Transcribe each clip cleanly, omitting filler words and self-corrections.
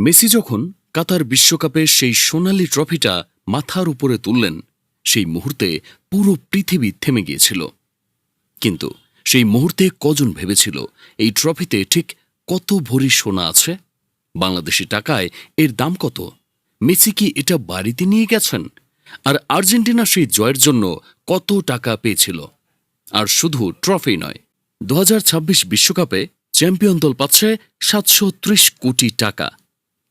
Messi যখন কাতার বিশ্বকাপে সেই সোনালি ট্রফিটা মাথার উপরে তুললেন, সেই মুহূর্তে পুরো পৃথিবী থেমে গিয়েছিল। কিন্তু সেই মুহূর্তে কজন ভেবেছিল এই ট্রফিতে ঠিক কত ভরি সোনা আছে? বাংলাদেশি টাকায় এর দাম কত? মেসি কি এটা বাড়িতে নিয়ে গেছেন? আর আর্জেন্টিনা সেই জয়ের জন্য কত টাকা পেয়েছিল? আর শুধু ট্রফি নয়, 2026 বিশ্বকাপে চ্যাম্পিয়ন দল পাচ্ছে 730 কোটি টাকা।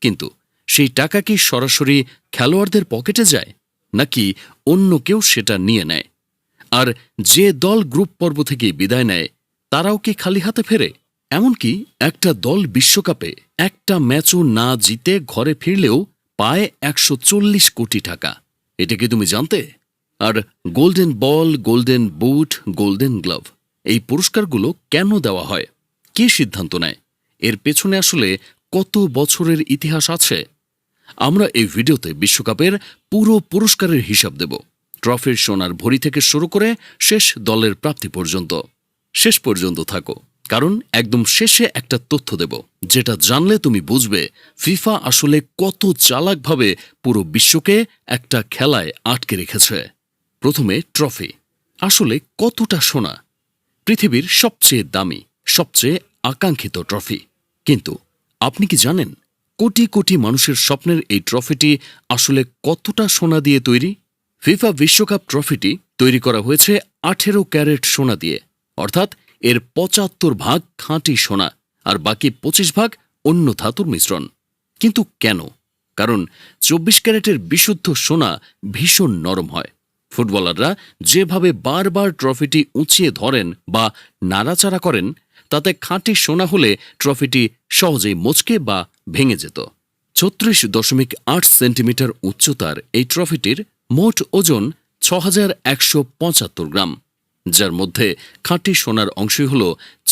কিন্তু সেই টাকা কি সরাসরি খেলোয়াড়দের পকেটে যায়, নাকি অন্য কেউ সেটা নিয়ে নেয়? আর যে দল গ্রুপ পর্ব থেকে বিদায় নেয়, তারাও কি খালি হাতে ফেরে? এমনকি একটা দল বিশ্বকাপে একটা ম্যাচও না জিতে ঘরে ফিরলেও পায় 140 কোটি টাকা। এটা কি তুমি জানতে? আর golden ball, golden boot, golden glove, এই পুরস্কারগুলো কেন দেওয়া হয়? কে সিদ্ধান্ত নেয়? এর পেছনে আসলে কত বছরের ইতিহাস আছে? আমরা এই ভিডিওতে বিশ্বকাপের পুরো পুরস্কারের হিসাব দেব, ট্রফির সোনার ভরি থেকে শুরু করে শেষ দলের প্রাপ্তি পর্যন্ত। শেষ পর্যন্ত থাকো, কারণ একদম শেষে একটা তথ্য দেব, যেটা জানলে তুমি বুঝবে ফিফা আসলে কত চালাকভাবে পুরো বিশ্বকে একটা খেলায় আটকে রেখেছে। প্রথমে ট্রফি আসলে কতটা সোনা? পৃথিবীর সবচেয়ে দামি, সবচেয়ে আকাঙ্ক্ষিত ট্রফি। কিন্তু আপনি কি জানেন কোটি কোটি মানুষের স্বপ্নের এই ট্রফিটি আসলে কতটা সোনা দিয়ে তৈরি? ফিফা বিশ্বকাপ ট্রফিটি তৈরি করা হয়েছে 18 ক্যারেট সোনা দিয়ে, অর্থাৎ এর 75 ভাগ খাঁটি সোনা আর বাকি 25 ভাগ অন্য ধাতুর মিশ্রণ। কিন্তু কেন? কারণ 24 ক্যারেটের বিশুদ্ধ সোনা ভীষণ নরম হয়। ফুটবলাররা যেভাবে বারবার ট্রফিটি উঁচিয়ে ধরেন বা নাড়াচাড়া করেন, তাতে খাঁটি সোনা হলে ট্রফিটি সহজেই মচকে বা ভেঙে যেত। 36.8 সেন্টিমিটার উচ্চতার এই ট্রফিটির মোট ওজন 6175 গ্রাম, যার মধ্যে খাঁটি সোনার অংশই হল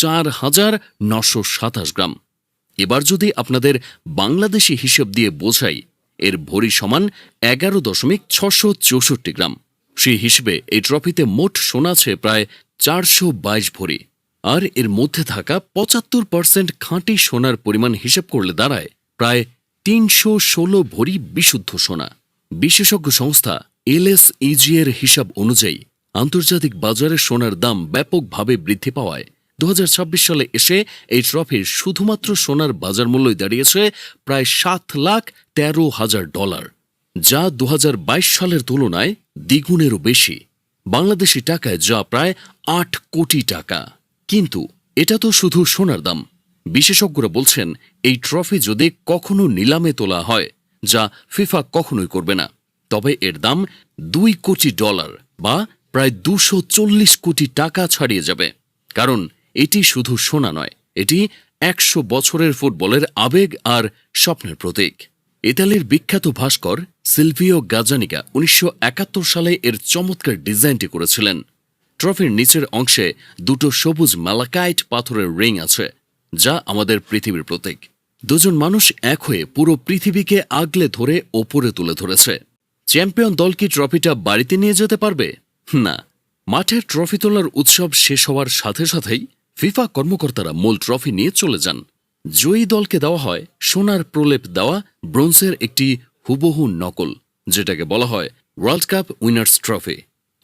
4927 গ্রাম। এবার যদি আপনাদের বাংলাদেশি হিসেব দিয়ে বোঝাই, এর ভরি সমান 11.664 গ্রাম। সেই হিসেবে এই ট্রফিতে মোট সোনা আছে প্রায় 422 ভরি, আর এর মধ্যে থাকা 75% খাঁটি সোনার পরিমাণ হিসেব করলে দাঁড়ায় প্রায় 316 ভরি বিশুদ্ধ সোনা। বিশেষজ্ঞ সংস্থা LSEG এর হিসাব অনুযায়ী আন্তর্জাতিক বাজারে সোনার দাম ব্যাপকভাবে বৃদ্ধি পাওয়ায় 2026 সালে এসে এই ট্রফির শুধুমাত্র সোনার বাজার মূল্যই দাঁড়িয়েছে প্রায় $7,13,000, যা 2022 সালের তুলনায় দ্বিগুণেরও বেশি। বাংলাদেশি টাকায় যা প্রায় 8 কোটি টাকা। কিন্তু এটা তো শুধু সোনার দাম। বিশেষজ্ঞরা বলছেন এই ট্রফি যদি কখনো নিলামে তোলা হয়, যা ফিফা কখনোই করবে না, তবে এর দাম $2 কোটি বা প্রায় 240 কোটি টাকা ছাড়িয়ে যাবে। কারণ এটি শুধু সোনা নয়, এটি 100 বছরের ফুটবলের আবেগ আর স্বপ্নের প্রতীক। ইতালির বিখ্যাত ভাস্কর সিলভিও গাজ্জানিগা 1971 সালে এর চমৎকার ডিজাইনটি করেছিলেন। ট্রফির নিচের অংশে দুটো সবুজ ম্যালাকাইট পাথরের রিং আছে, যা আমাদের পৃথিবীর প্রতীক। দুজন মানুষ এক হয়ে পুরো পৃথিবীকে আগলে ধরে ওপরে তুলে ধরেছে। চ্যাম্পিয়ন দল কি ট্রফিটা বাড়িতে নিয়ে যেতে পারবে? না। মাঠের ট্রফি তোলার উৎসব শেষ হওয়ার সাথে সাথেই ফিফা কর্মকর্তারা মূল ট্রফি নিয়ে চলে যান। জয়ী দলকে দেওয়া হয় সোনার প্রলেপ দেওয়া ব্রোঞ্জের একটি হুবহু নকল, যেটাকে বলা হয় ওয়ার্ল্ড কাপ উইনার্স ট্রফি।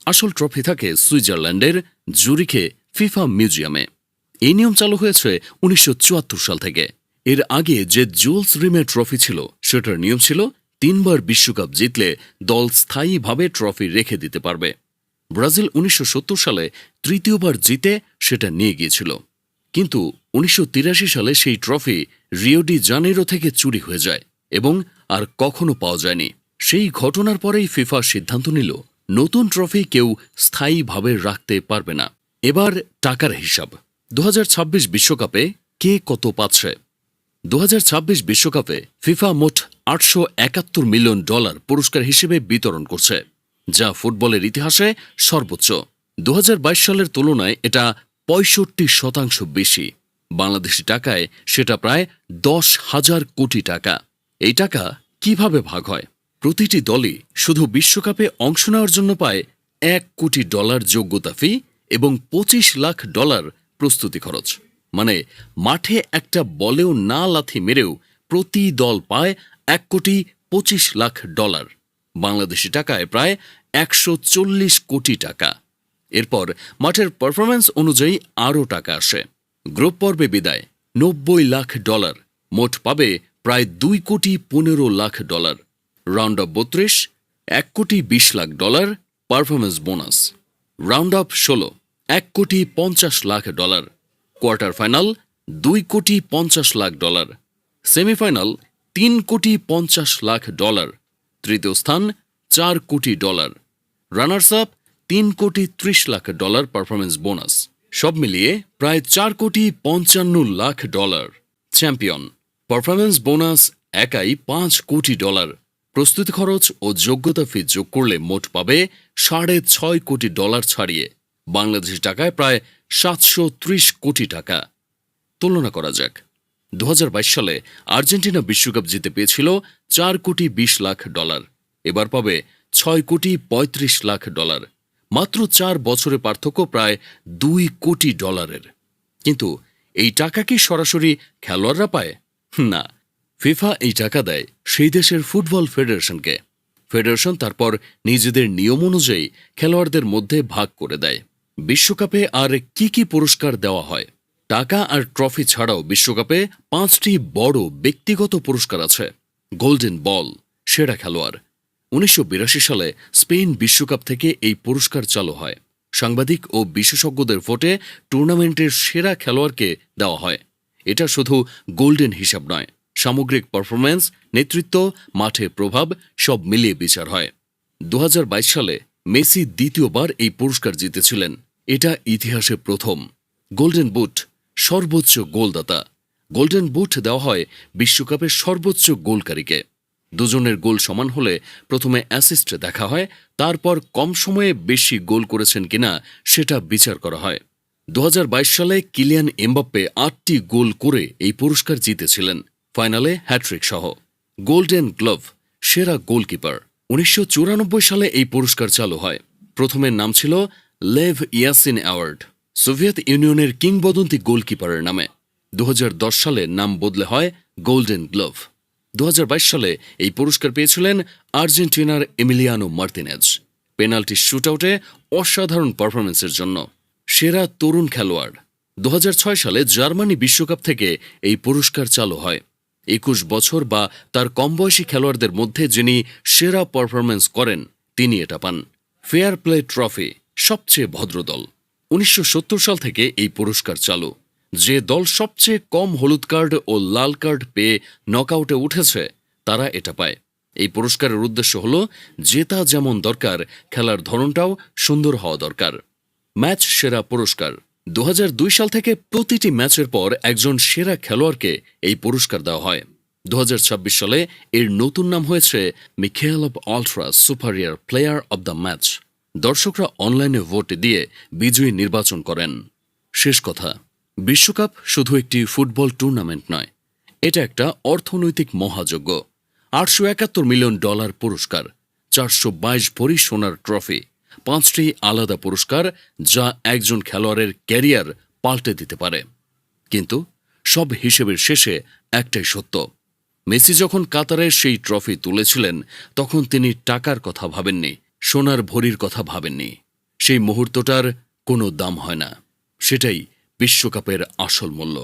আসল ট্রফি থাকে সুইজারল্যান্ডের জুরিখে ফিফা মিউজিয়ামে। এই নিয়ম চালু হয়েছে 1974 সাল থেকে। এর আগে যে জুলস রিমে ট্রফি ছিল, সেটার নিয়ম ছিল 3 বার বিশ্বকাপ জিতলে দল স্থায়ীভাবে ট্রফি রেখে দিতে পারবে। ব্রাজিল 1970 সালে তৃতীয়বার জিতে সেটা নিয়ে গিয়েছিল। কিন্তু 1983 সালে সেই ট্রফি রিও ডি জানেরো থেকে চুরি হয়ে যায় এবং আর কখনো পাওয়া যায়নি। সেই ঘটনার পরেই ফিফা সিদ্ধান্ত নিল নতুন ট্রফি কেউ স্থায়ীভাবে রাখতে পারবে না। এবার টাকার হিসাব। 2026 বিশ্বকাপে কে কত পাচ্ছে? 2026 বিশ্বকাপে ফিফা মোট $871 মিলিয়ন পুরস্কার হিসেবে বিতরণ করছে, যা ফুটবলের ইতিহাসে সর্বোচ্চ। 2022 সালের তুলনায় এটা 65% বেশি। বাংলাদেশি টাকায় সেটা প্রায় 10,000 কোটি টাকা। এই টাকা কিভাবে ভাগ হয়? প্রতিটি দলই শুধু বিশ্বকাপে অংশ নেওয়ার জন্য পায় $1 কোটি যোগ্যতা ফি এবং $25 লাখ প্রস্তুতি খরচ। মানে মাঠে একটা বলেও না লাথি মেরেও প্রতি দল পায় $1,25,00,000, বাংলাদেশি টাকায় প্রায় 140 কোটি টাকা। এরপর মাঠের পারফরম্যান্স অনুযায়ী আরও টাকা আসে। গ্রুপ পর্বে বিদায় $90 লাখ, মোট পাবে প্রায় $2,15,00,000। Round of 32 $1,20,00,000 performance bonus. Round of 16 $1,50,00,000। Quarter final $2,50,00,000। Semifinal $3,50,00,000। তৃতীয় স্থান $4 কোটি। Runners up $3,30,00,000 performance bonus. সব মিলিয়ে প্রায় $4,55,00,000। চ্যাম্পিয়ন পারফরম্যান্স বোনাস একাই $5 কোটি। প্রস্তুতি খরচ ও যোগ্যতা ফি যোগ করলে মোট পাবে $6.5 কোটি ছাড়িয়ে বাংলাদেশি টাকায় প্রায় 730 কোটি টাকা। তুলনা করা যাক, 2022 সালে আর্জেন্টিনা বিশ্বকাপ জিতে পেয়েছিল $4,20,00,000, এবার পাবে $6,35,00,000। মাত্র 4 বছরের পার্থক্য প্রায় $2 কোটি। কিন্তু এই টাকা কি সরাসরি খেলোয়াড়রা পায়? না, ফিফা এই টাকা দেয় সেই দেশের ফুটবল ফেডারেশনকে। ফেডারেশন তারপর নিজেদের নিয়ম অনুযায়ী খেলোয়াড়দের মধ্যে ভাগ করে দেয়। বিশ্বকাপে আর কি কি পুরস্কার দেওয়া হয়? টাকা আর ট্রফি ছাড়াও বিশ্বকাপে 5টি বড় ব্যক্তিগত পুরস্কার আছে। গোল্ডেন বল, সেরা খেলোয়াড়। 1982 সালে স্পেন বিশ্বকাপ থেকে এই পুরস্কার চালু হয়। সাংবাদিক ও বিশেষজ্ঞদের ভোটে টুর্নামেন্টের সেরা খেলোয়াড়কে দেওয়া হয়। এটা শুধু গোল্ডেন হিসাব নয়, সামগ্রিক পারফরম্যান্স, নেতৃত্ব, মাঠে প্রভাব সব মিলিয়ে বিচার হয়। 2022 সালে মেসি দ্বিতীয়বার এই পুরস্কার জিতেছিলেন। এটা ইতিহাসে প্রথম। গোল্ডেন বুট, সর্বোচ্চ গোলদাতা। গোল্ডেন বুট দেওয়া হয় বিশ্বকাপের সর্বোচ্চ গোলকারীকে। দুজনের গোল সমান হলে প্রথমে অ্যাসিস্ট দেখা হয়, তারপর কম সময়ে বেশি গোল করেছেন কিনা সেটা বিচার করা হয়। 2022 সালে কিলিয়ান এমবাপ্পে 8টি গোল করে এই পুরস্কার জিতেছিলেন, ফাইনালে হ্যাট্রিক সহ। গোল্ডেন গ্লোভ, সেরা গোলকিপার। 1994 সালে এই পুরস্কার চালু হয়। প্রথমে নাম ছিল লেভ ইয়াসিন অ্যাওয়ার্ড, সোভিয়েত ইউনিয়নের কিংবদন্তি গোলকিপারের নামে। 2010 সালে নাম বদলে হয় গোল্ডেন গ্লোভ। 2022 সালে এই পুরস্কার পেয়েছিলেন আর্জেন্টিনার এমিলিয়ানো মার্তিনেজ, পেনাল্টি শুটআউটে অসাধারণ পারফরম্যান্সের জন্য। সেরা তরুণ খেলোয়াড়। 2006 সালে জার্মানি বিশ্বকাপ থেকে এই পুরস্কার চালু হয়। 21 বছর বা তার কম বয়সী খেলোয়াড়দের মধ্যে যিনি সেরা পারফরম্যান্স করেন তিনি এটা পান। ফেয়ার প্লে ট্রফি, সবচেয়ে ভদ্র দল। 1970 সাল থেকে এই পুরস্কার চালু। যে দল সবচেয়ে কম হলুদ কার্ড ও লাল কার্ড পেয়ে নকআউটে উঠেছে তারা এটা পায়। এই পুরস্কারের উদ্দেশ্য হল জেতা যেমন দরকার, খেলার ধরনটাও সুন্দর হওয়া দরকার। ম্যাচ সেরা পুরস্কার। 2002 সাল থেকে প্রতিটি ম্যাচের পর একজন সেরা খেলোয়াড়কে এই পুরস্কার দেওয়া হয়। 2026 সালে এর নতুন নাম হয়েছে Mikheil of ultra সুপারিয়ার player of the match. দর্শকরা অনলাইনে ভোট দিয়ে বিজয়ী নির্বাচন করেন। শেষ কথা, বিশ্বকাপ শুধু একটি ফুটবল টুর্নামেন্ট নয়, এটা একটা অর্থনৈতিক মহাযজ্ঞ। $871 মিলিয়ন পুরস্কার, 422 ভরি সোনার ট্রফি, 5টি আলাদা পুরস্কার যা একজন খেলোয়াড়ের ক্যারিয়ার পাল্টে দিতে পারে। কিন্তু সব হিসেবের শেষে একটাই সত্য, মেসি যখন কাতারের সেই ট্রফি তুলেছিলেন তখন তিনি টাকার কথা ভাবেননি, সোনার ভরির কথা ভাবেননি। সেই মুহূর্তটার কোনো দাম হয় না, সেটাই বিশ্বকাপের আসল মূল্য।